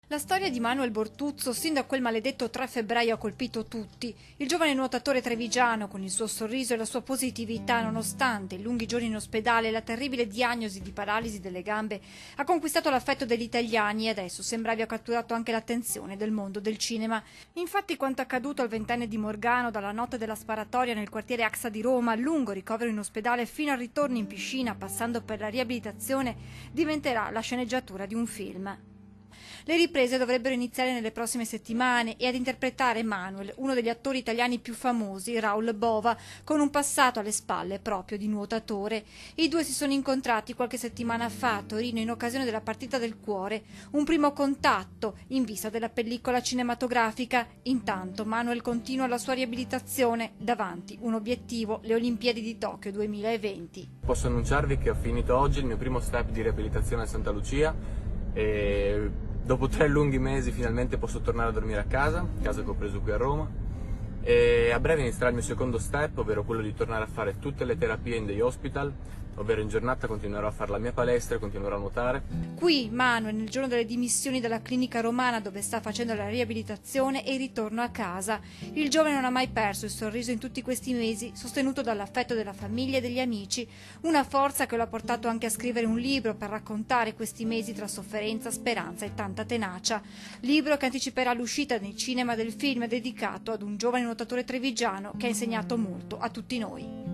La storia di Manuel Bortuzzo, sin da quel maledetto 3 febbraio, ha colpito tutti. Il giovane nuotatore trevigiano, con il suo sorriso e la sua positività, nonostante i lunghi giorni in ospedale e la terribile diagnosi di paralisi delle gambe, ha conquistato l'affetto degli italiani e adesso sembra abbia catturato anche l'attenzione del mondo del cinema. Infatti, quanto accaduto al ventenne di Morgano dalla notte della sparatoria nel quartiere Axa di Roma, al lungo ricovero in ospedale fino al ritorno in piscina, passando per la riabilitazione, diventerà la sceneggiatura di un film. Le riprese dovrebbero iniziare nelle prossime settimane e ad interpretare Manuel, uno degli attori italiani più famosi, Raoul Bova, con un passato alle spalle proprio di nuotatore. I due si sono incontrati qualche settimana fa a Torino in occasione della partita del cuore, un primo contatto in vista della pellicola cinematografica. Intanto Manuel continua la sua riabilitazione, davanti un obiettivo, le Olimpiadi di Tokyo 2020. Posso annunciarvi che ho finito oggi il mio primo step di riabilitazione a Santa Lucia e dopo 3 lunghi mesi finalmente posso tornare a dormire a casa che ho preso qui a Roma, e a breve inizierà il mio secondo step, ovvero quello di tornare a fare tutte le terapie in day hospital, ovvero in giornata continuerò a fare la mia palestra e continuerò a nuotare. Qui Manuel, nel giorno delle dimissioni dalla clinica romana dove sta facendo la riabilitazione, e il ritorno a casa. Il giovane non ha mai perso il sorriso in tutti questi mesi, sostenuto dall'affetto della famiglia e degli amici, una forza che lo ha portato anche a scrivere un libro per raccontare questi mesi tra sofferenza, speranza e tanta tenacia. Libro che anticiperà l'uscita nei cinema del film dedicato ad un giovane nuotatore trevigiano che ha insegnato molto a tutti noi.